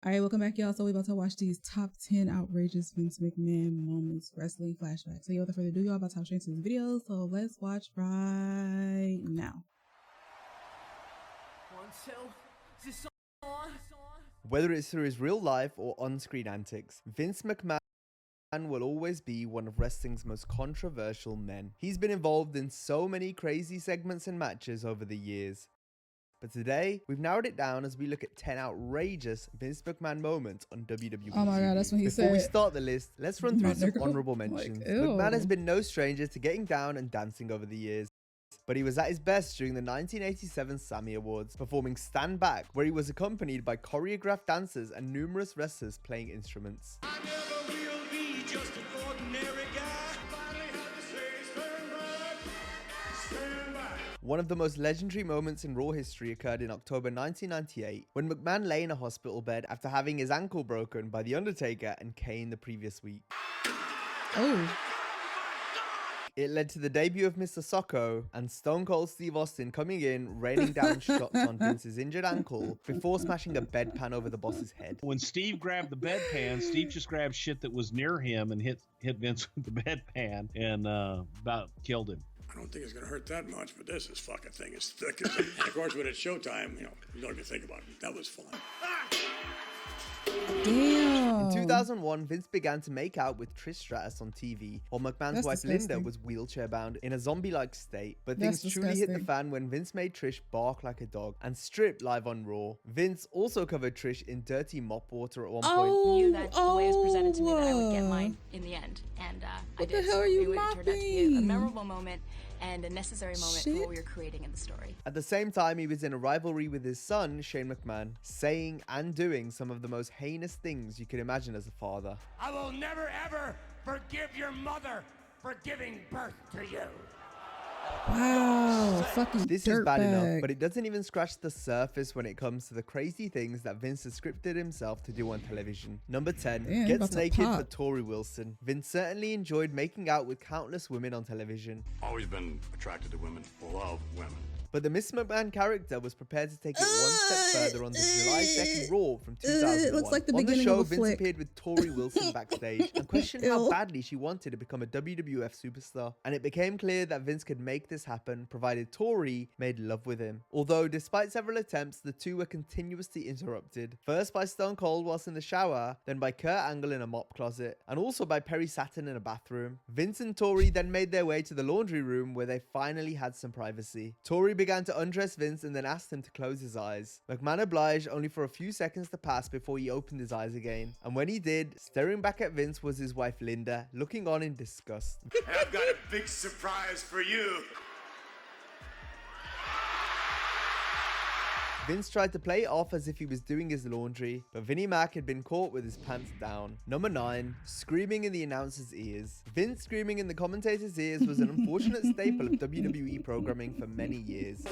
All right, welcome back, y'all. So we're about to watch these top 10 outrageous Vince McMahon moments wrestling flashbacks. So without further ado, y'all, about to hop straight into this video. So let's watch right now. Whether it's through his real life or on-screen antics, Vince McMahon will always be one of wrestling's most controversial men. He's been involved in so many crazy segments and matches over the years. But today, we've narrowed it down as we look at 10 outrageous Vince McMahon moments on WWE. Oh my god, that's what he said. Before we start the list, let's run through some honorable mentions. Like, McMahon has been no stranger to getting down and dancing over the years. But he was at his best during the 1987 Sammy Awards, performing Stand Back, where he was accompanied by choreographed dancers and numerous wrestlers playing instruments. I never will be just an ordinary guy. Finally had to say, stand back, stand back. One of the most legendary moments in Raw history occurred in October 1998, when McMahon lay in a hospital bed after having his ankle broken by The Undertaker and Kane the previous week. Oh. It led to the debut of Mr. Socko and Stone Cold Steve Austin coming in, raining down shots on Vince's injured ankle before smashing a bedpan over the boss's head. When Steve grabbed the bedpan, Steve just grabbed shit that was near him and hit Vince with the bedpan and about killed him. I don't think it's going to hurt that much, but this fucking thing is thick. And of course, when it's showtime, you don't even think about it. That was fun. Damn. In 2001, Vince began to make out with Trish Stratus on TV, while McMahon's wife Linda was wheelchair-bound in a zombie-like state. But things truly hit the fan when Vince made Trish bark like a dog and strip live on Raw. Vince also covered Trish in dirty mop water at one point. I knew that the way it was presented to me that I would get mine in the end, and what the hell are you mopping? It turned out to be a memorable moment and a necessary moment for what we were creating in the story. At the same time, he was in a rivalry with his son, Shane McMahon, saying and doing some of the most heinous things you could imagine as a father. I will never ever forgive your mother for giving birth to you. Wow, fucking This is bad enough, but it doesn't even scratch the surface when it comes to the crazy things that Vince has scripted himself to do on television. Number 10, gets naked for Tori Wilson. Vince certainly enjoyed making out with countless women on television. Always been attracted to women, love women. But the Mr. McMahon character was prepared to take it one step further on the July 2nd Raw from 2001. It looks like the on beginning the show, of a Vince flick. appeared with Tori Wilson backstage and questioned how badly she wanted to become a WWF superstar. And it became clear that Vince could make this happen, provided Tori made love with him. Although, despite several attempts, the two were continuously interrupted. First by Stone Cold whilst in the shower, then by Kurt Angle in a mop closet, and also by Perry Saturn in a bathroom. Vince and Tori then made their way to the laundry room where they finally had some privacy. Tori began to undress Vince and then asked him to close his eyes. McMahon obliged, only for a few seconds to pass before he opened his eyes again. And when he did, staring back at Vince was his wife Linda, looking on in disgust. I've got a big surprise for you. Vince tried to play it off as if he was doing his laundry, but Vinnie Mac had been caught with his pants down. Number 9, screaming in the announcer's ears. Vince screaming in the commentator's ears was an unfortunate staple of WWE programming for many years.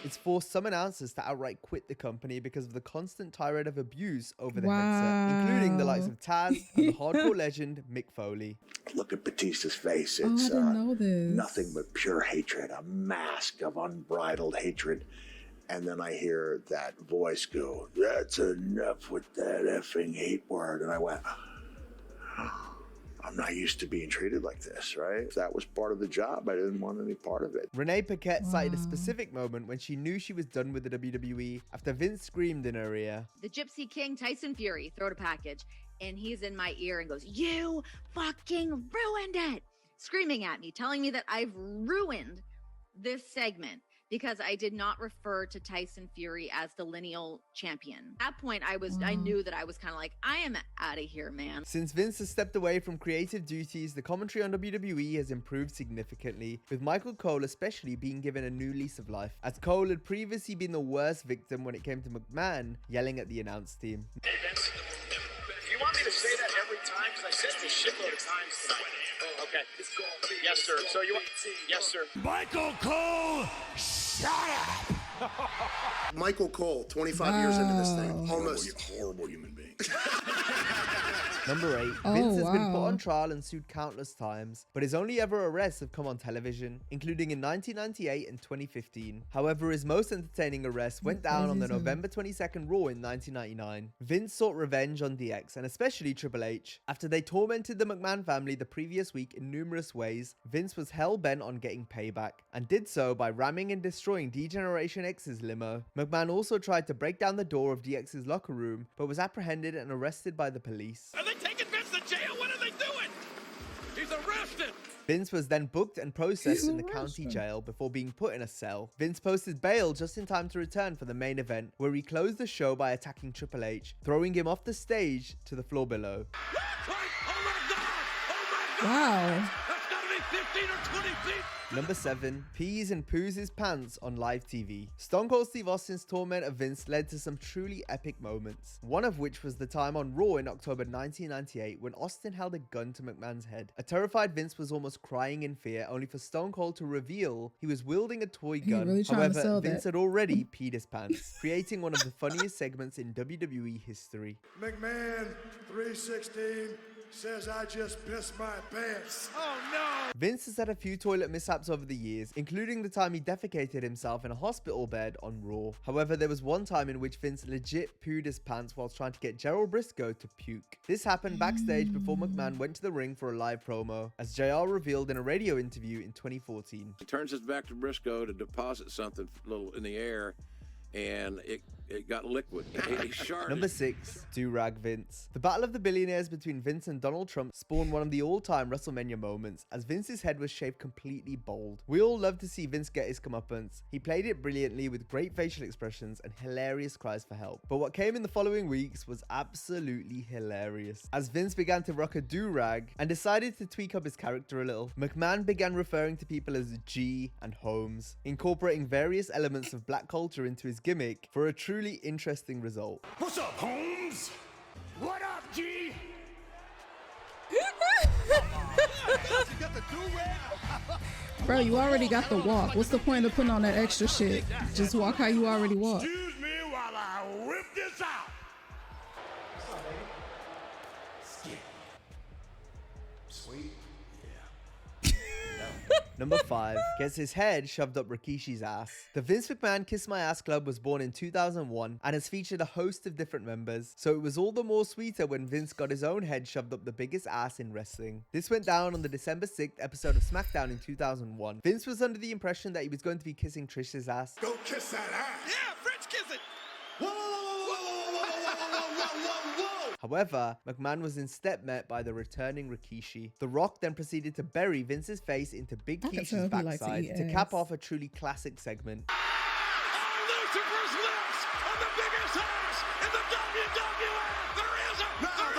It's forced some announcers to outright quit the company because of the constant tirade of abuse over the headset, including the likes of Taz and the hardcore legend Mick Foley. Look at Batista's face. I It's didn't know this. nothing but pure hatred, a mask of unbridled hatred. And then I hear that voice go, "That's enough with that effing hate word." And I went, I'm not used to being treated like this, right? That was part of the job. I didn't want any part of it. Renee Paquette cited a specific moment when she knew she was done with the WWE after Vince screamed in her ear. The Gypsy King, Tyson Fury, throwed a package, and he's in my ear and goes, "You fucking ruined it!" Screaming at me, telling me that I've ruined this segment because I did not refer to Tyson Fury as the lineal champion. At that point, I knew that I was kind of like, I am out of here, man. Since Vince has stepped away from creative duties, the commentary on WWE has improved significantly, with Michael Cole especially being given a new lease of life, as Cole had previously been the worst victim when it came to McMahon yelling at the announce team. Hey Vince, do you want me to say that every time? Because I said it a shitload of times tonight. Oh, okay. Yes, sir. So you want... Yes, sir. Michael Cole, shut up! Michael Cole, 25 years into this thing. Almost horrible human being. Number 8. Vince has been put on trial and sued countless times, but his only ever arrests have come on television, including in 1998 and 2015. However, his most entertaining arrest went down on the November 22nd Raw in 1999. Vince sought revenge on DX and especially Triple H. After they tormented the McMahon family the previous week in numerous ways, Vince was hell-bent on getting payback, and did so by ramming and destroying D-Generation X's limo. McMahon also tried to break down the door of DX's locker room, but was apprehended and arrested by the police. Are they taking Vince to jail? What are they doing? He's arrested! Vince was then booked and processed in the county jail before being put in a cell. Vince posted bail just in time to return for the main event, where he closed the show by attacking Triple H, throwing him off the stage to the floor below. Oh my God! Oh my God! Wow. That's gotta be 15 or 20 feet! Number 7. Pees and poos his pants on live TV. Stone Cold Steve Austin's torment of Vince led to some truly epic moments. One of which was the time on Raw in October 1998 when Austin held a gun to McMahon's head. A terrified Vince was almost crying in fear, only for Stone Cold to reveal he was wielding a toy gun. Really However, Vince had already peed his pants, creating one of the funniest segments in WWE history. McMahon 316 says I just pissed my pants. Oh no! Vince has had a few toilet mishaps over the years, including the time he defecated himself in a hospital bed on Raw. However, there was one time in which Vince legit pooed his pants whilst trying to get Gerald Briscoe to puke. This happened backstage before McMahon went to the ring for a live promo, as JR revealed in a radio interview in 2014. He turns his back to Briscoe to deposit something a little in the air, and it got liquid. He sharted. Number 6. Do-Rag Vince. The battle of the billionaires between Vince and Donald Trump spawned one of the all-time WrestleMania moments, as Vince's head was shaved completely bald. We all love to see Vince get his comeuppance. He played it brilliantly with great facial expressions and hilarious cries for help. But what came in the following weeks was absolutely hilarious, as Vince began to rock a do-rag and decided to tweak up his character a little. McMahon began referring to people as G and Holmes, incorporating various elements of black culture into his gimmick for a truly interesting result. What's up, Holmes? What up, G? Bro, you already got the walk. What's the point of putting on that extra shit? Just walk how you already walk. Excuse me while I whip this out. Sweet. Number 5. Gets his head shoved up Rikishi's ass. The Vince McMahon Kiss My Ass Club was born in 2001 and has featured a host of different members, so it was all the more sweeter when Vince got his own head shoved up the biggest ass in wrestling. This went down on the December 6th episode of SmackDown in 2001. Vince was under the impression that he was going to be kissing Trish's ass. Go kiss that ass. Yeah, French kiss it! However, McMahon was instead met by the returning Rikishi. The Rock then proceeded to bury Vince's face into Big Kishi's backside to cap off a truly classic segment. Lucifer's lips on the biggest ass in the WWF! There is a God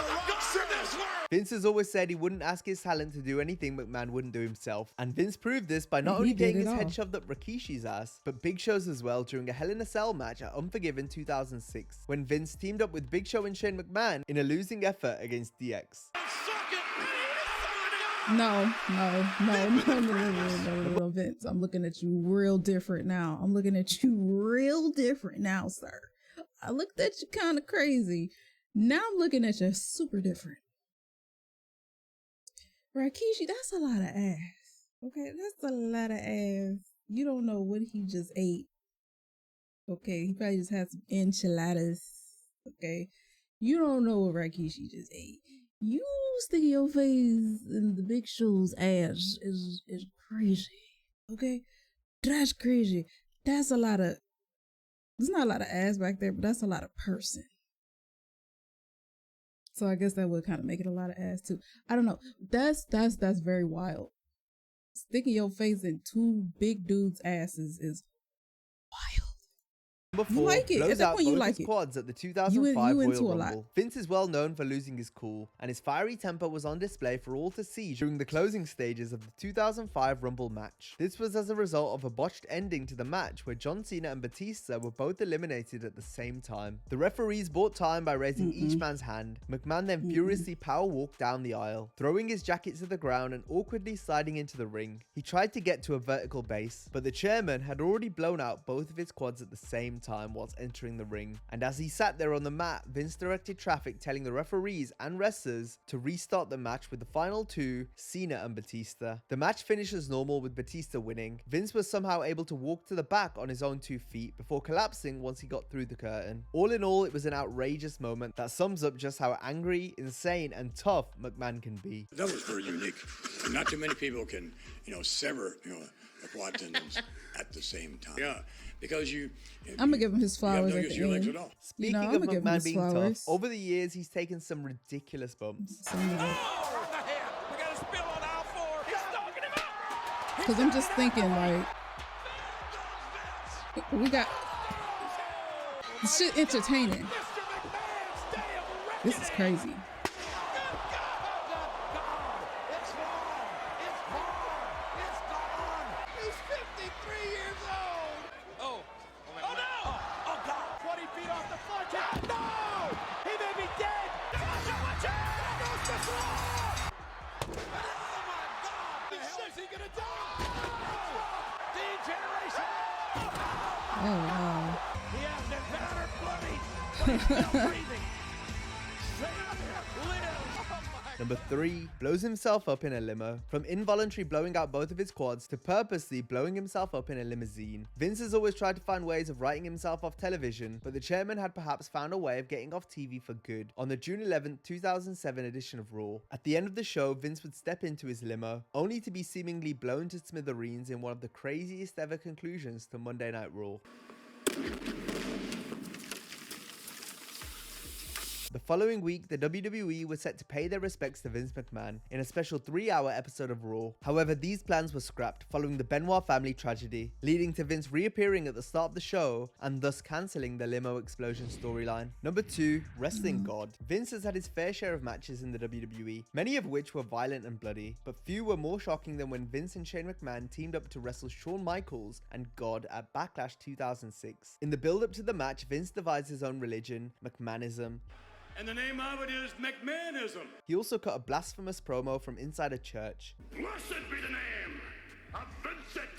in this world! Vince has always said he wouldn't ask his talent to do anything McMahon wouldn't do himself, and Vince proved this by not only getting his head shoved up Rikishi's ass, but Big Show's as well during a Hell in a Cell match at Unforgiven 2006, when Vince teamed up with Big Show and Shane McMahon in a losing effort against DX. No, Vince. I'm looking at you real different now. I'm looking at you real different now, sir. I looked at you kind of crazy. Now I'm looking at you super different. Rikishi, that's a lot of ass. Okay, that's a lot of ass. You don't know what he just ate. Okay, he probably just had some enchiladas. Okay, you don't know what Rikishi just ate. You sticking your face in the Big Show's ass is crazy. Okay, that's crazy. That's a lot of. There's not a lot of ass back there, but that's a lot of person. So I guess that would kind of make it a lot of ass too. I don't know. That's very wild. Sticking your face in two big dudes' asses is wild. Number 4, you like it. At that point, you like it. Quads at the 2005 you Royal into a lot. Rumble. Vince is well known for losing his cool, and his fiery temper was on display for all to see during the closing stages of the 2005 Rumble match. This was as a result of a botched ending to the match where John Cena and Batista were both eliminated at the same time. The referees bought time by raising each man's hand. McMahon then furiously power walked down the aisle, throwing his jacket to the ground and awkwardly sliding into the ring. He tried to get to a vertical base, but the chairman had already blown out both of his quads at the same time whilst entering the ring. And as he sat there on the mat, Vince directed traffic, telling the referees and wrestlers to restart the match with the final two, Cena and Batista. The match finished as normal with Batista winning. Vince was somehow able to walk to the back on his own 2 feet before collapsing once he got through the curtain. All in all, it was an outrageous moment that sums up just how angry, insane, and tough McMahon can be. That was very unique. Not too many people can, sever, the quad tendons at the same time. Yeah, because I'm gonna give him his flowers you at have no use the your legs end. at all. Speaking of McMahon being tough, over the years he's taken some ridiculous bumps. Because I'm just thinking, like, we got shit entertaining. This is crazy. Oh, wow. He has been battered, bloody, but he's still breathing. Number 3, blows himself up in a limo. From involuntarily blowing out both of his quads to purposely blowing himself up in a limousine. Vince has always tried to find ways of writing himself off television, but the chairman had perhaps found a way of getting off TV for good on the June 11th, 2007 edition of Raw. At the end of the show, Vince would step into his limo, only to be seemingly blown to smithereens in one of the craziest ever conclusions to Monday Night Raw. The following week, the WWE was set to pay their respects to Vince McMahon in a special 3-hour episode of Raw. However, these plans were scrapped following the Benoit family tragedy, leading to Vince reappearing at the start of the show and thus cancelling the limo explosion storyline. Number 2, Wrestling God. Vince has had his fair share of matches in the WWE, many of which were violent and bloody, but few were more shocking than when Vince and Shane McMahon teamed up to wrestle Shawn Michaels and God at Backlash 2006. In the build-up to the match, Vince devised his own religion, McMahonism. And the name of it is McMahonism. He also cut a blasphemous promo from inside a church. Blessed be the name of Vincent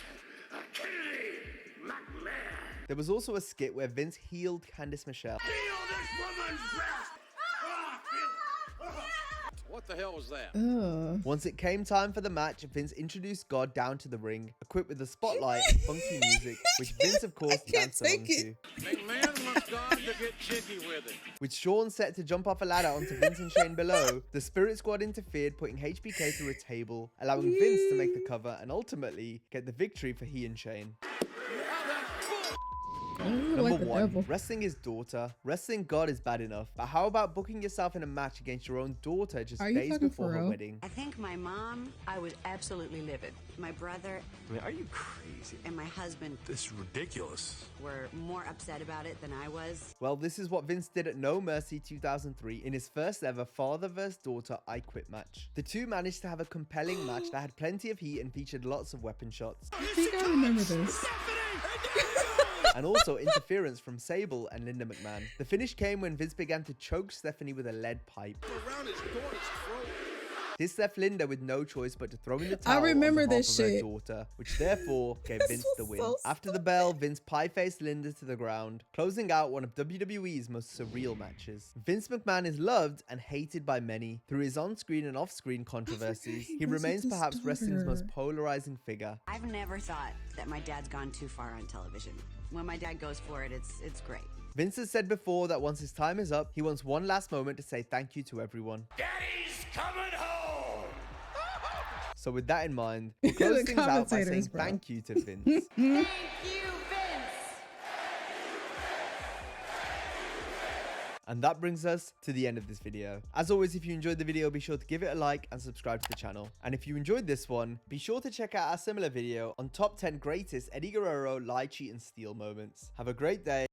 Kennedy McMahon. There was also a skit where Vince healed Candice Michelle. Feel this woman's breast. What the hell was that? Once it came time for the match, Vince introduced God down to the ring, equipped with a spotlight and funky music, which Vince, of course, danced along to. McMahon wants God to get jiggy with it. With Shawn set to jump off a ladder onto Vince and Shane below, the Spirit Squad interfered, putting HBK through a table, allowing Vince to make the cover and ultimately get the victory for he and Shane. Number 1, wrestling his daughter. Wrestling God is bad enough, but how about booking yourself in a match against your own daughter just days before her wedding? I think my mom, I was absolutely livid. My brother, Are you crazy? and my husband This is ridiculous. were more upset about it than I was. Well, this is what Vince did at No Mercy 2003 in his first ever father vs daughter I Quit match. The two managed to have a compelling match that had plenty of heat and featured lots of weapon shots. I think I remember this. And also interference from Sable and Linda McMahon. The finish came when Vince began to choke Stephanie with a lead pipe. This left Linda with no choice but to throw in the towel on behalf of her daughter, which therefore gave Vince the win. After the bell, Vince pie-faced Linda to the ground, closing out one of WWE's most surreal matches. Vince McMahon is loved and hated by many. Through his on-screen and off-screen controversies, he remains perhaps wrestling's most polarizing figure. I've never thought that my dad's gone too far on television. When my dad goes for it, it's great. Vince has said before that once his time is up, he wants one last moment to say thank you to everyone. Daddy's coming home! So with that in mind, we'll close things out by saying thank you to Vince. Thank you, Vince. And that brings us to the end of this video. As always, if you enjoyed the video, be sure to give it a like and subscribe to the channel. And if you enjoyed this one, be sure to check out our similar video on top 10 greatest Eddie Guerrero lie, cheat, and steal moments. Have a great day.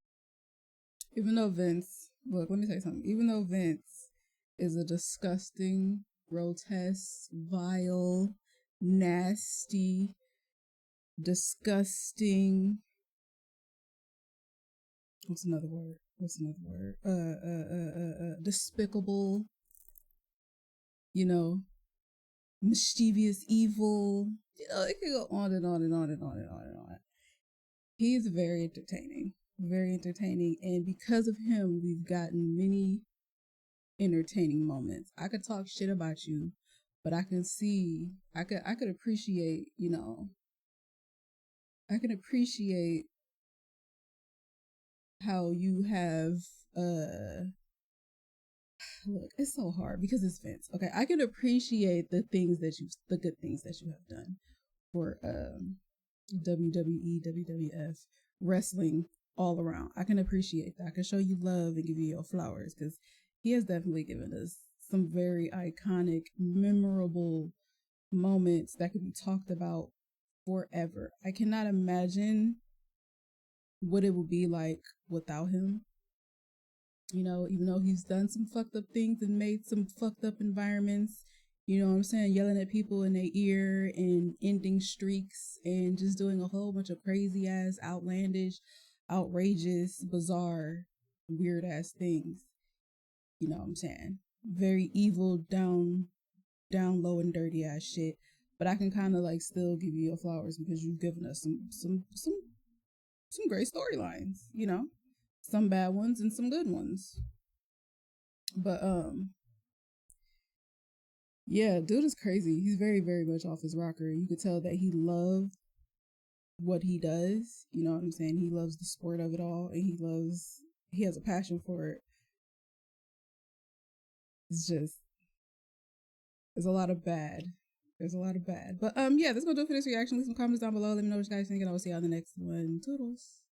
Even though Vince, look, let me tell you something. Even though Vince is a disgusting, grotesque, vile, nasty, disgusting, what's another word? Despicable, mischievous, evil. It can go on and on and on and on and on and on. He's very entertaining. very entertaining. And because of him, we've gotten many entertaining moments. I could talk shit about you, but I could appreciate, you know, I can appreciate how you have, look, it's so hard because it's Vince. Okay, I can appreciate the good things that you have done for WWE, WWF, wrestling all around. I can appreciate that. I can show you love and give you your flowers because he has definitely given us some very iconic, memorable moments that could be talked about forever. I cannot imagine what it would be like without him. You know, even though he's done some fucked up things and made some fucked up environments, you know what I'm saying, yelling at people in their ear and ending streaks and just doing a whole bunch of crazy ass, outlandish, outrageous, bizarre, weird ass things. You know what I'm saying? Very evil, down low and dirty ass shit. But I can kind of like still give you your flowers because you've given us some great storylines, you know? Some bad ones and some good ones. But yeah, dude is crazy. He's very, very much off his rocker. You could tell that he loved what he does. You know what I'm saying? He loves the sport of it all, and he has a passion for it. It's just, there's a lot of bad. But yeah, that's gonna do it for this reaction. Leave some comments down below. Let me know what you guys think, and I will see you on the next one. Toodles.